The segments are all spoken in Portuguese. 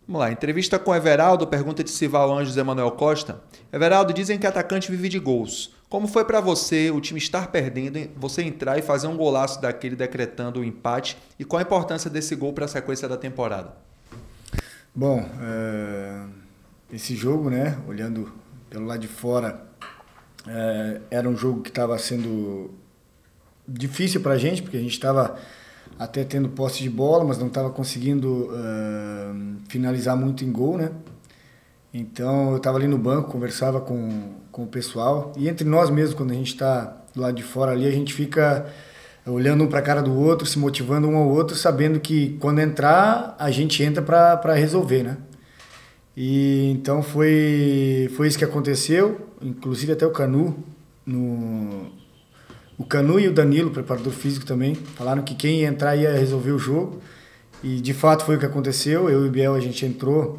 Vamos lá, entrevista com Everaldo, pergunta de Sival Anjos Emanuel Costa. Everaldo, dizem que atacante vive de gols. Como foi para você o time estar perdendo, você entrar e fazer um golaço daquele decretando o empate? E qual a importância desse gol para a sequência da temporada? Bom, esse jogo, né, olhando pelo lado de fora, era um jogo que estava sendo difícil para a gente, porque a gente estava até tendo posse de bola, mas não estava conseguindo finalizar muito em gol, né? Então eu estava ali no banco, conversava com o pessoal, e entre nós mesmos, quando a gente está do lado de fora ali, a gente fica olhando um para a cara do outro, se motivando um ao outro, sabendo que quando entrar, a gente entra para resolver, né? E então foi isso que aconteceu, inclusive até o Canu, o Canu e o Danilo, preparador físico também, falaram que quem ia entrar ia resolver o jogo, e de fato foi o que aconteceu. Eu e o Biel, a gente entrou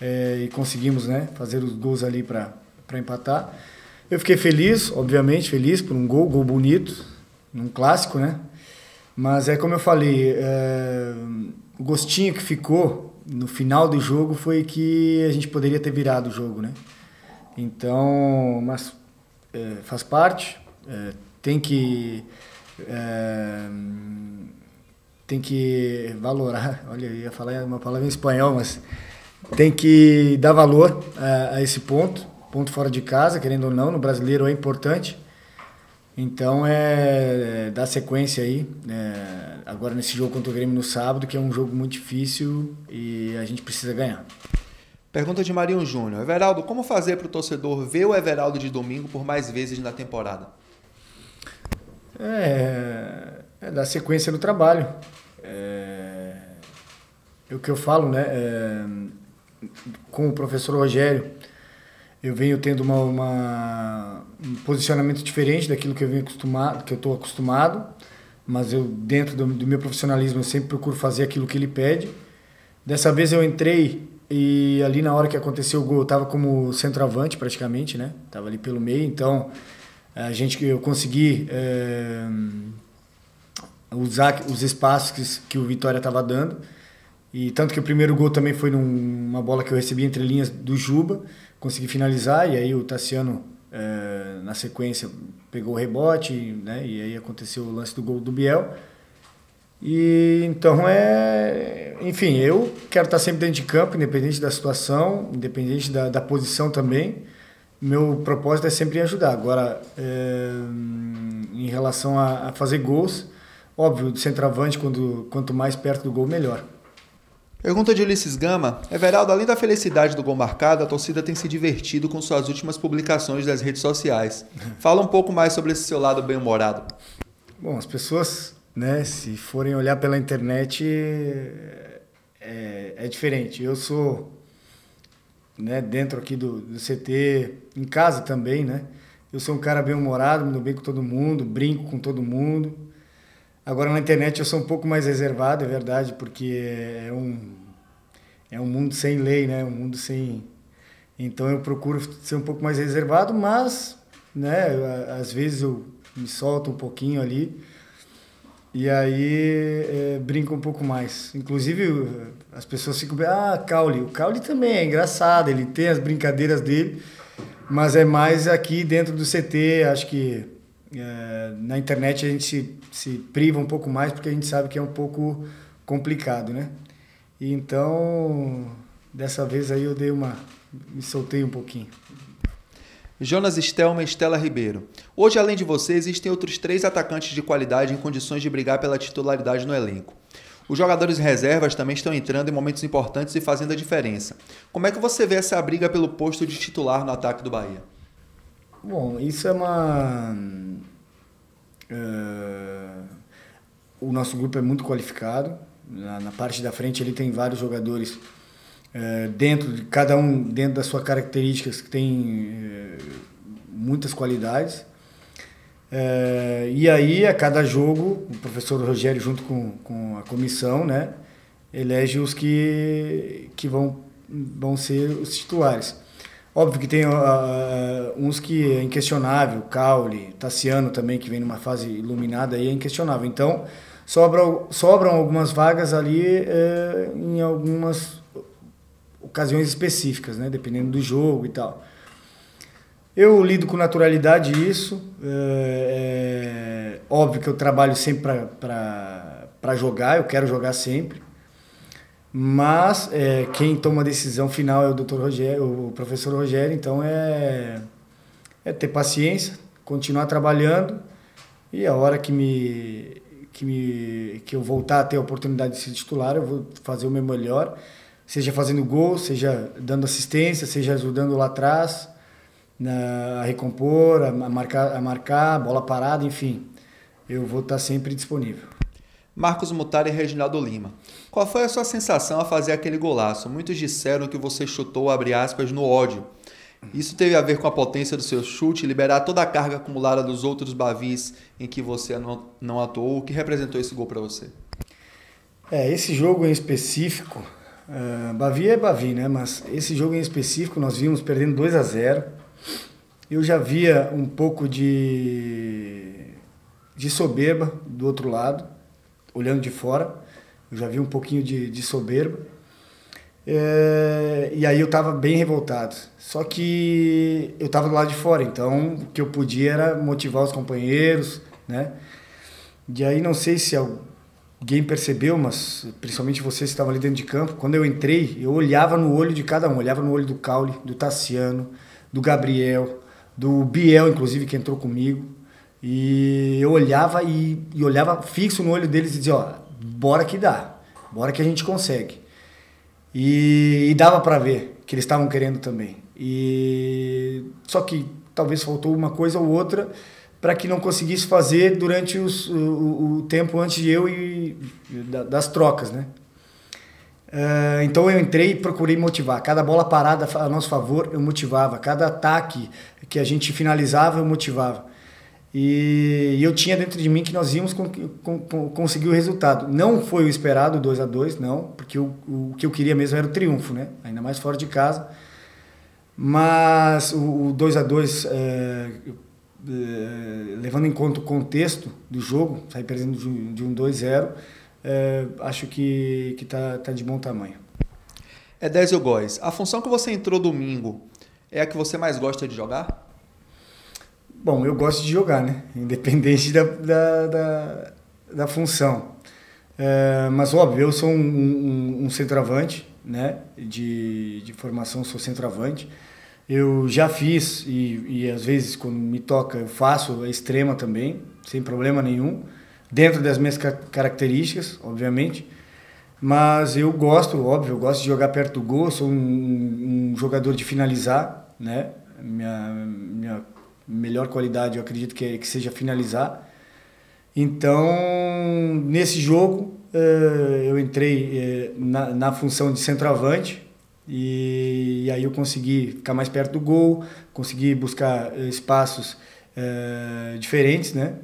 e conseguimos, né, fazer os gols ali para empatar. Eu fiquei feliz, obviamente, feliz por um gol bonito, num clássico, né? Mas é como eu falei, o gostinho que ficou no final do jogo foi que a gente poderia ter virado o jogo, né? Então, mas faz parte, tem que valorar. Olha, eu ia falar uma palavra em espanhol, mas tem que dar valor a esse ponto fora de casa, querendo ou não, no brasileiro é importante. Então dar sequência aí, agora nesse jogo contra o Grêmio no sábado, que é um jogo muito difícil e a gente precisa ganhar. Pergunta de Marinho Júnior. Everaldo, como fazer para o torcedor ver o Everaldo de domingo por mais vezes na temporada? Dar sequência no trabalho. É o que eu falo, né? Com o professor Rogério, eu venho tendo um posicionamento diferente daquilo que eu venho acostumado, que eu estou acostumado, mas eu, dentro do meu profissionalismo, eu sempre procuro fazer aquilo que ele pede. Dessa vez eu entrei e ali na hora que aconteceu o gol, eu estava como centroavante praticamente, né? Estava ali pelo meio, então eu consegui usar os espaços que o Vitória estava dando. E tanto que o primeiro gol também foi numa bola que eu recebi entre linhas do Juba, consegui finalizar, e aí o Tassiano, na sequência, pegou o rebote, né, e aí aconteceu o lance do gol do Biel. E então enfim, eu quero estar sempre dentro de campo, independente da situação, independente da posição também. Meu propósito é sempre ajudar. Agora, em relação a fazer gols, óbvio, de centroavante, quanto mais perto do gol, melhor. Pergunta de Ulisses Gama. Everaldo, além da felicidade do gol marcado, a torcida tem se divertido com suas últimas publicações das redes sociais. Fala um pouco mais sobre esse seu lado bem-humorado. Bom, as pessoas, né, se forem olhar pela internet, é diferente. Eu sou, né, dentro aqui do CT, em casa também, né? Eu sou um cara bem-humorado, me dou bem com todo mundo, brinco com todo mundo. Agora na internet eu sou um pouco mais reservado, é verdade, porque é um mundo sem lei, né? Um mundo sem... Então eu procuro ser um pouco mais reservado, mas, né, às vezes eu me solto um pouquinho ali e aí brinco um pouco mais. Inclusive as pessoas ficam, Caule. O Caule também é engraçado, ele tem as brincadeiras dele, mas é mais aqui dentro do CT, acho que na internet a gente se priva um pouco mais porque a gente sabe que é um pouco complicado, né? E então, dessa vez aí eu me soltei um pouquinho. Jonas Stelma e Estela Ribeiro. Hoje, além de você, existem outros 3 atacantes de qualidade em condições de brigar pela titularidade no elenco. Os jogadores reservas também estão entrando em momentos importantes e fazendo a diferença. Como é que você vê essa briga pelo posto de titular no ataque do Bahia? Bom, isso é o nosso grupo é muito qualificado. Na parte da frente ele tem vários jogadores dentro de cada um, dentro das suas características, que tem muitas qualidades. E aí, a cada jogo, o professor Rogério, junto com a comissão, né, elege os que vão ser os titulares. Óbvio que tem uns que é inquestionável, Caule, Tassiano também, que vem numa fase iluminada, aí é inquestionável. Então, sobram algumas vagas ali em algumas ocasiões específicas, né? Dependendo do jogo e tal. Eu lido com naturalidade isso. Óbvio que eu trabalho sempre para jogar, eu quero jogar sempre. Mas quem toma a decisão final é o Dr. Rogério, o professor Rogério, então é ter paciência, continuar trabalhando e a hora que eu voltar a ter a oportunidade de ser titular, eu vou fazer o meu melhor, seja fazendo gol, seja dando assistência, seja ajudando lá atrás a recompor, a marcar, bola parada, enfim, eu vou estar sempre disponível. Marcos Mutari e Reginaldo Lima. Qual foi a sua sensação a fazer aquele golaço? Muitos disseram que você chutou, abre aspas, no ódio. Isso teve a ver com a potência do seu chute, liberar toda a carga acumulada dos outros Bavis em que você não atuou? O que representou esse gol para você? Esse jogo em específico, Bavi é Bavi, né? Mas esse jogo em específico nós vimos perdendo 2-0. Eu já via um pouco de soberba do outro lado, olhando de fora. Eu já vi um pouquinho de soberba. E aí eu estava bem revoltado. Só que eu estava do lado de fora, então o que eu podia era motivar os companheiros, né? E aí não sei se alguém percebeu, mas principalmente você que estava ali dentro de campo, quando eu entrei, eu olhava no olho de cada um. Olhava no olho do Caule, do Tassiano, do Gabriel, do Biel, inclusive, que entrou comigo. E eu olhava e olhava fixo no olho deles e dizia, ó, bora que dá, bora que a gente consegue. E dava para ver que eles estavam querendo também. Só que talvez faltou uma coisa ou outra para que não conseguisse fazer durante o tempo antes de eu e das trocas, né? Então eu entrei e procurei motivar. Cada bola parada a nosso favor eu motivava. Cada ataque que a gente finalizava eu motivava. E eu tinha dentro de mim que nós íamos conseguir o resultado. Não foi o esperado, 2-2, não, porque o que eu queria mesmo era o triunfo, né? Ainda mais fora de casa. Mas o 2-2, levando em conta o contexto do jogo, sair perdendo de um 2-0, acho que tá de bom tamanho. Edésio Góes, a função que você entrou domingo é a que você mais gosta de jogar? Bom, eu gosto de jogar, né? Independente da função. Mas, óbvio, eu sou um centroavante, né? De formação, sou centroavante. Eu já fiz, e às vezes, quando me toca, eu faço a extrema também, sem problema nenhum, dentro das minhas características, obviamente. Mas eu gosto, óbvio, eu gosto de jogar perto do gol, sou um jogador de finalizar, né? Minha melhor qualidade, eu acredito que seja finalizar. Então, nesse jogo, eu entrei na função de centroavante e aí eu consegui ficar mais perto do gol, consegui buscar espaços diferentes, né?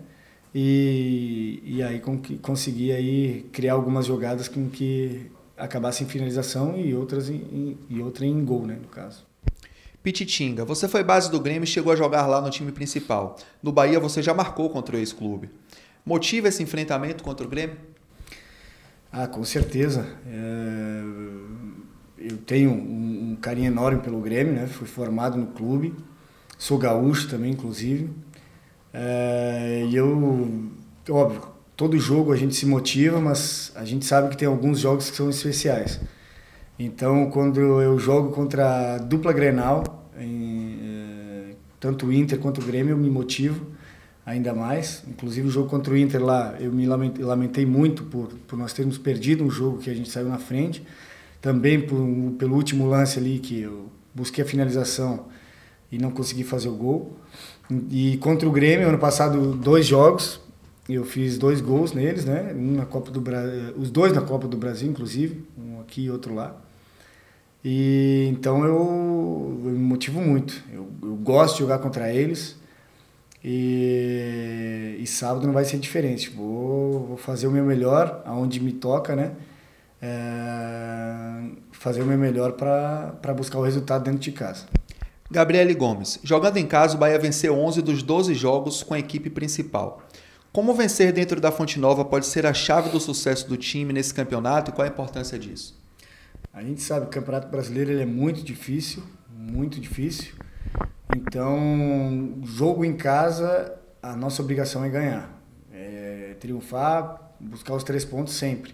E aí consegui aí criar algumas jogadas com que acabassem em finalização e outra em gol, né, no caso. Pititinga, você foi base do Grêmio e chegou a jogar lá no time principal. No Bahia você já marcou contra o ex-clube. Motiva esse enfrentamento contra o Grêmio? Com certeza. Eu tenho um carinho enorme pelo Grêmio, né? Fui formado no clube, sou gaúcho também, inclusive. Óbvio, todo jogo a gente se motiva, mas a gente sabe que tem alguns jogos que são especiais. Então, quando eu jogo contra a dupla Grenal, tanto o Inter quanto o Grêmio, eu me motivo ainda mais. Inclusive, o jogo contra o Inter lá, eu me lamentei muito por nós termos perdido um jogo que a gente saiu na frente. Também pelo último lance ali, que eu busquei a finalização e não consegui fazer o gol. E contra o Grêmio, ano passado, 2 jogos, eu fiz 2 gols neles, né? Os 2 na Copa do Brasil, inclusive, um aqui e outro lá. E então eu me motivo muito. Eu gosto de jogar contra eles e sábado não vai ser diferente. Vou fazer o meu melhor aonde me toca, né? Fazer o meu melhor para buscar o resultado dentro de casa. Gabriele Gomes, jogando em casa, o Bahia venceu 11 dos 12 jogos com a equipe principal. Como vencer dentro da Fonte Nova pode ser a chave do sucesso do time nesse campeonato e qual a importância disso? A gente sabe que o Campeonato Brasileiro ele é muito difícil, muito difícil. Então, jogo em casa, a nossa obrigação é ganhar. É triunfar, buscar os 3 pontos sempre.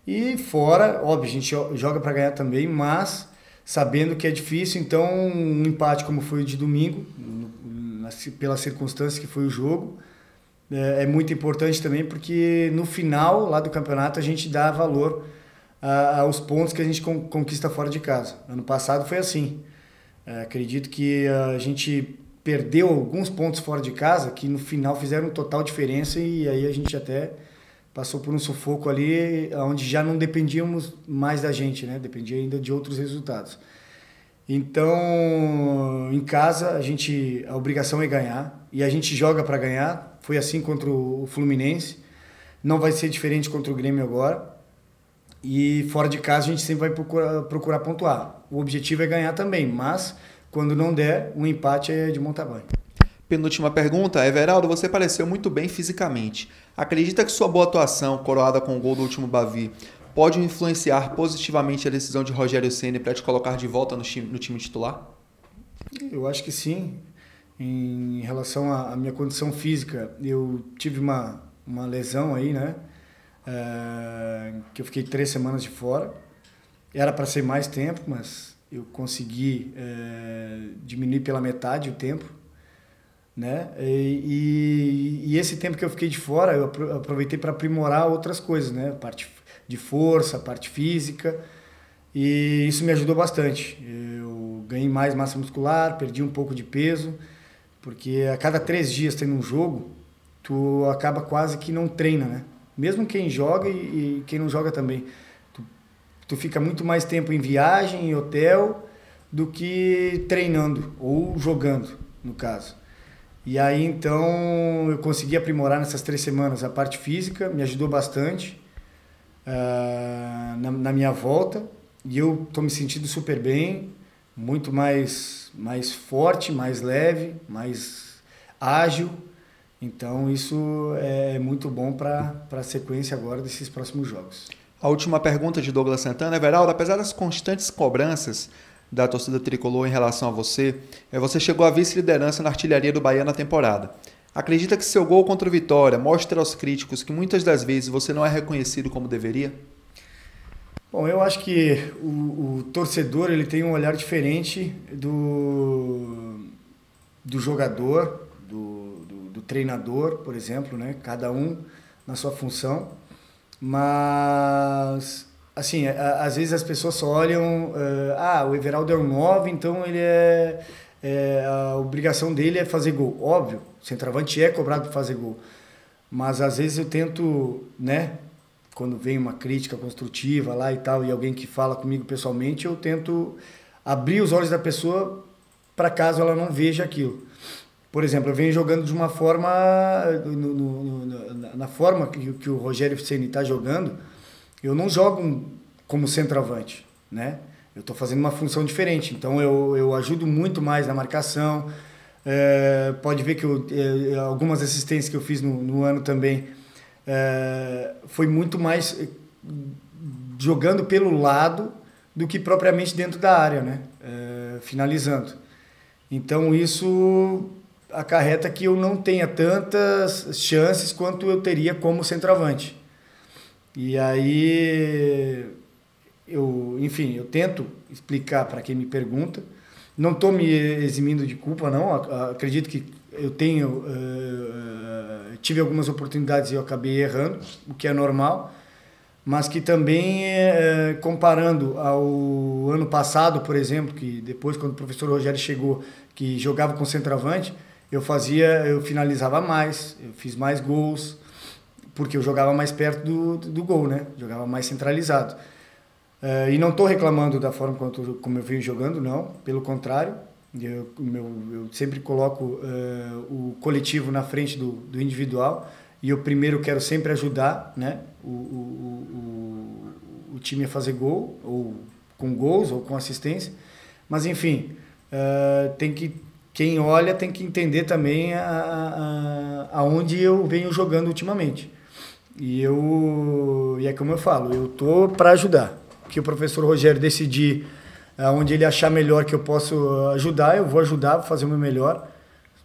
E fora, óbvio, a gente joga para ganhar também, mas sabendo que é difícil, então um empate como foi o de domingo, pelas circunstâncias que foi o jogo, é muito importante também, porque no final lá do campeonato a gente dá valor aos pontos que a gente conquista fora de casa. Ano passado foi assim. Acredito que a gente perdeu alguns pontos fora de casa que no final fizeram total diferença, e aí a gente até passou por um sufoco ali onde já não dependíamos mais da gente, né? Dependia ainda de outros resultados. Então, em casa, a obrigação é ganhar, e a gente joga para ganhar. Foi assim contra o Fluminense, não vai ser diferente contra o Grêmio agora. E fora de casa a gente sempre vai procurar pontuar. O objetivo é ganhar também, mas quando não der, um empate é de montar banho. Penúltima pergunta. Everaldo, você pareceu muito bem fisicamente. Acredita que sua boa atuação, coroada com o gol do último Bavi, pode influenciar positivamente a decisão de Rogério Ceni para te colocar de volta no time titular? Eu acho que sim. Em relação à minha condição física, eu tive uma lesão aí, né? Que eu fiquei 3 semanas de fora. Era para ser mais tempo, mas eu consegui diminuir pela metade o tempo, né? E esse tempo que eu fiquei de fora, eu aproveitei para aprimorar outras coisas, né? Parte de força, parte física, e isso me ajudou bastante. Eu ganhei mais massa muscular, perdi um pouco de peso, porque a cada 3 dias tendo um jogo, tu acaba quase que não treina, né? Mesmo quem joga e quem não joga também. Tu fica muito mais tempo em viagem, em hotel, do que treinando ou jogando, no caso. E aí, então, eu consegui aprimorar nessas 3 semanas a parte física, me ajudou bastante na minha volta. E eu estou me sentindo super bem, muito mais forte, mais leve, mais ágil. Então, isso é muito bom para a sequência agora desses próximos jogos. A última pergunta de Douglas Santana. Everaldo, apesar das constantes cobranças da torcida tricolor em relação a você, você chegou à vice-liderança na artilharia do Bahia na temporada. Acredita que seu gol contra o Vitória mostra aos críticos que muitas das vezes você não é reconhecido como deveria? Bom, eu acho que o torcedor ele tem um olhar diferente do jogador, do treinador, por exemplo, né? Cada um na sua função. Mas, assim, às vezes as pessoas só olham, o Everaldo é um 9, então ele a obrigação dele é fazer gol. Óbvio, o centroavante é cobrado para fazer gol. Mas às vezes eu tento, né, quando vem uma crítica construtiva lá e tal, e alguém que fala comigo pessoalmente, eu tento abrir os olhos da pessoa para caso ela não veja aquilo. Por exemplo, eu venho jogando de uma forma, na forma que o Rogério Ceni está jogando, eu não jogo como centroavante, né? Eu estou fazendo uma função diferente, então eu ajudo muito mais na marcação. Pode ver que algumas assistências que eu fiz no ano também foi muito mais jogando pelo lado do que propriamente dentro da área, né? Finalizando. Então isso acarreta que eu não tenha tantas chances quanto eu teria como centroavante. E aí, eu tento explicar para quem me pergunta. Não estou me eximindo de culpa, não. Acredito que eu tive algumas oportunidades e eu acabei errando, o que é normal. Mas que também, comparando ao ano passado, por exemplo, que depois, quando o professor Rogério chegou, que jogava com centroavante, eu finalizava mais, eu fiz mais gols, porque eu jogava mais perto do gol, né? Jogava mais centralizado. E não estou reclamando da forma como eu venho jogando, não, pelo contrário. Eu sempre coloco o coletivo na frente do individual, e eu primeiro quero sempre ajudar, né, o time a fazer gol, ou com gols, ou com assistência. Mas, enfim, quem olha tem que entender também aonde eu venho jogando ultimamente. E é como eu falo, eu tô para ajudar. que o professor Rogério decidir onde ele achar melhor que eu posso ajudar, eu vou ajudar, vou fazer o meu melhor,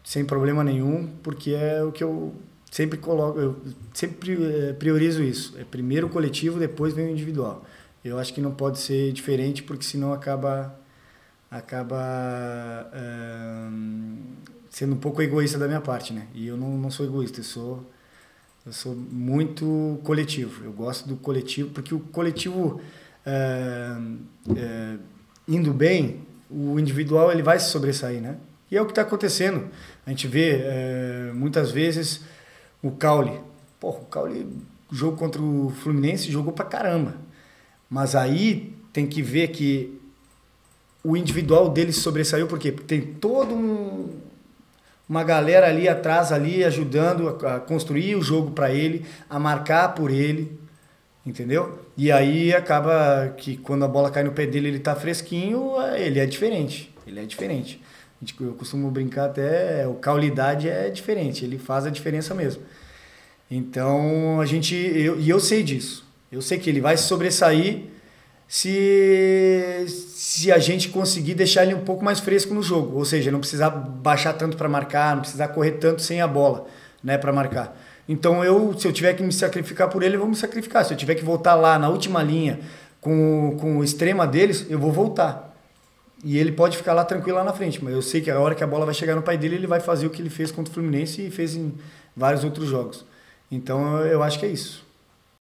sem problema nenhum, porque é o que eu sempre coloco, eu sempre priorizo isso. É primeiro o coletivo, depois vem o individual. Eu acho que não pode ser diferente, porque senão acaba sendo um pouco egoísta da minha parte, né? E eu não sou egoísta, eu sou muito coletivo. Eu gosto do coletivo, porque o coletivo indo bem, o individual ele vai se sobressair, né? E é o que está acontecendo. A gente vê muitas vezes o Caule. Porra, o Caule, jogo contra o Fluminense, jogou pra caramba. Mas aí tem que ver que o individual dele se sobressaiu, por quê? Porque tem toda uma galera ali atrás, ali, ajudando a construir o jogo para ele, a marcar por ele, entendeu? E aí acaba que quando a bola cai no pé dele, ele tá fresquinho, ele é diferente. Ele é diferente. Eu costumo brincar até, o Caulidade é diferente, ele faz a diferença mesmo. Então, eu sei disso. Eu sei que ele vai se sobressair se a gente conseguir deixar ele um pouco mais fresco no jogo. Ou seja, não precisar baixar tanto para marcar, não precisar correr tanto sem a bola, né, para marcar. Então, se eu tiver que me sacrificar por ele, eu vou me sacrificar. Se eu tiver que voltar lá na última linha com o extrema deles, eu vou voltar. E ele pode ficar lá tranquilo lá na frente. Mas eu sei que a hora que a bola vai chegar no pé dele, ele vai fazer o que ele fez contra o Fluminense e fez em vários outros jogos. Então, eu acho que é isso.